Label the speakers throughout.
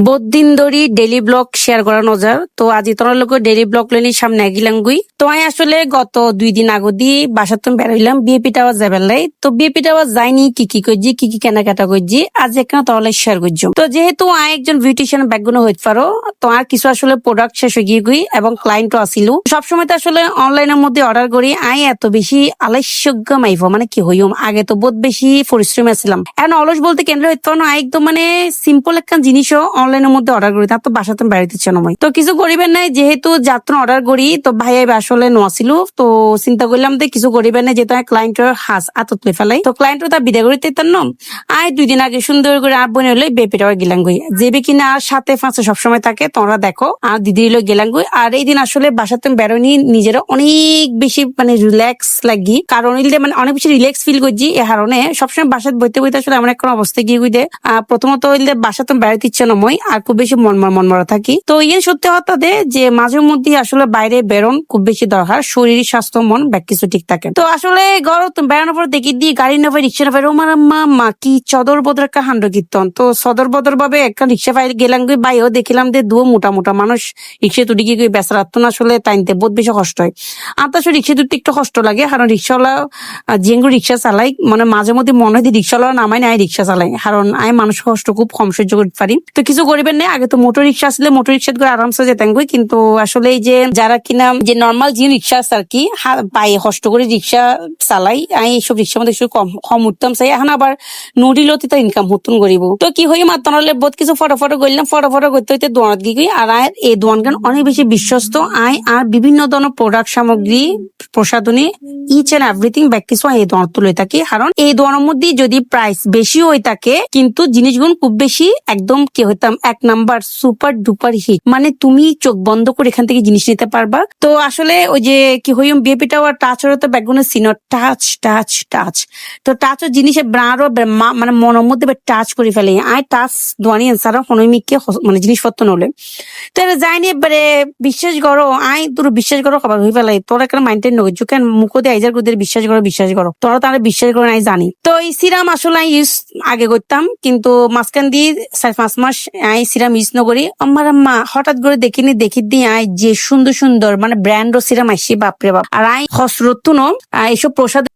Speaker 1: বহুত দিন ধরে ডেইলি ব্লগ শেয়ার করা নজার তো আজি তোর লোক ডেইলি ব্লগ লেনি সামনে গিলাম গুই তো আমি আসলে গত 2 দিন আগে দিয়ে বাসার তুমি বেরোইলাম বিএপি টাওয়ার যাবার লাই তো বিএপি টাওয়ার যাইনি কি করছি কি কেনাকাটা করছি আজ এখানে তাহলে শেয়ার করছি তো যেহেতু আমি একজন বিউটিশিয়ান ব্যাকগ্রাউন্ড হইতে পারো তো আর কিছু আসলে প্রোডাক্ট শেষ হয়ে গিয়ে গুই এবং ক্লায়েন্টও আসিল সবসময় তো আসলে অনলাইনের মধ্যে অর্ডার করি আই এত বেশি আলস্যজ্ঞ মাইফ মানে কি হইম আগে তো বহুত বেশি পরিশ্রমী ছিলাম এখন অলস বলতে কেন্দ্র হইতে পারো না একদম মানে সিম্পল একটা জিনিসও অনলাইনের মধ্যে অর্ডার করি তার তো বাসাতে বেড়াইতে ইচ্ছা নয় তো কিছু করিবেন নাই যেহেতু যাত্রা অর্ডার করি তো ভাই আসলে নোয়াছিল তো চিন্তা করলাম যে কিছু করিবেন না যেহেতু ক্লায়েন্টের হাস আতত লই ফেলাই তো ক্লায়েন্টও তা বিদায় করিতে ন আয় 2 দিন আগে সুন্দর করে আর বোন হলে বেপিটাও গেলাম গই যে কিনা আর সাথে ফাঁসে সবসময় থাকে তোমরা দেখো আর দিদি হলো গেলাম গই আর এই দিন আসলে বাসাতে বেরোনি নিজের অনেক বেশি মানে রিল্যাক্স লাগি কারণ মানে অনেক বেশি রিল্যাক্স ফিল করছি এ কারণে সবসময় বাসাত বইতে বইতে আসলে এমন একটা অবস্থা গিয়ে গুই দে প্রথমত হইলে বাসাতে বেড়াইতে ইচ্ছা নয় আর খুব বেশি মনমরা থাকি তো সত্যি কথা দে যে মাঝে মধ্যে আসলে বাইরে বেরোন খুব বেশি দরকার শরীর স্বাস্থ্য মন ব্যাক কিছু ঠিক থাকে তো আসলে ঘর বেড়ানোর পর দেখি দিয়ে গাড়ি না পাই রিক্সা না পাই রোমার মা কি চদর বদর একটা হান্ড কীর্তন তো সদর বদর ভাবে একটা রিক্সা পাই গেলাম গিয়ে বাইও দেখলাম যে দুও মোটা মানুষ রিক্সা তুটি গিয়ে বেচারাত না আসলে টাইনতে বহুত বেশি কষ্ট হয় আর তো আসলে রিক্সা তুলতে একটু কষ্ট লাগে কারণ রিক্সাওয়ালা যেগুলো রিক্সা চালাই মানে মাঝে মধ্যে মনে হয় রিক্সাওয়ালা নামাই না রিক্সা চালাই কারণ আমি মানুষ কষ্ট খুব কম সহ্য করতে পারি তো কিছু করিবেন না আগে তো মোটর রিক্সা আসলে মোটর রিক্সা করে আরামসে যেতাম গই কিন্তু আসলে এই যে যারা কিনা যে নর্মাল যে রিক্সা আছে আর কি পায়ে কষ্ট করে রিক্সা চালাই আমি এইসব রিক্সার মধ্যে একটু কম উঠতাম চাই এখন আবার নুডিলতে তো ইনকাম হতুন করিব তো কি হই মাত্র বহুত কিছু ফটো করলাম ফটো করতে হইতে দোয়ানত গিয়ে আর এই দোয়ান গান অনেক বেশি বিশ্বস্ত আয় আর বিভিন্ন ধরনের প্রোডাক্ট সামগ্রী প্রসাধনী ইচ এন্ড এভরিথিং ব্যাক কিছু এই দোয়ান তুলে থাকি কারণ এই দোয়ানের মধ্যে যদি প্রাইস বেশি হয়ে থাকে কিন্তু জিনিসগুলো খুব বেশি একদম কি হইতাম 1 নাম্বার সুপার ডুপার হিট মানে তুমি চোখ বন্ধ করে এখান থেকে জিনিস নিতে পারবা তো আসলে ওই যে কি হইম বিএপি টাওয়ার টাচ হলো তো ব্যাকগ্রাউন্ডের সিনো টাচ তো টাচ জিনিসের ব্রাঁড়ও মানে মনের মধ্যে টাচ করে ফেলে আই টাচ দোয়ানি আনসার হনমিককে মানে জিনিসপত্র নলে তো এটা যাইনি এবারে বিশ্বাস করো আই তোর বিশ্বাস করো খবর হয়ে ফেলাই তোরা কেন মাইন্ডেড নগর কেন মুখ দিয়ে আইজার গুদের বিশ্বাস করো তোরা তারা বিশ্বাস করো নাই জানি তো এই সিরাম আসলে আমি ইউজ আগে করতাম কিন্তু মাঝখান দিয়ে 4-5 মাস আই সিরাম ইউজ নকরি আমার আম্মা হঠাৎ করে দেখি দিয়ে আই যে সুন্দর মানে ব্র্যান্ড ও সিরাম আসছি বাপরে বাপ আর আই হসরত ন এইসব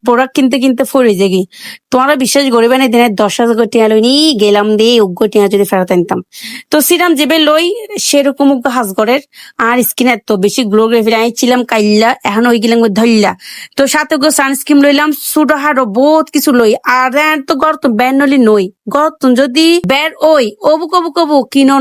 Speaker 1: প্রোডাক্ট কিনতে ফরে যাগি তোমরা বিশ্বাস করবে না দিনে 10,000 টিয়া লইনি গেলাম দিয়ে উগ্র টিয়া যদি ফেরত আনতাম তো সিরাম যেবে লই সেরকম হাজগরের আর স্কিন এত বেশি গ্লো করে ফেলে আইছিলাম কাইল্লা এখন ওই গেলাম ধরলা তো সাথে গো সানস্ক্রিন লইলাম সুডো হারো বহুত কিছু লই আর তো গর তো ব্যান নলি নই গর যদি ব্যার ওই অবু কবু কিনো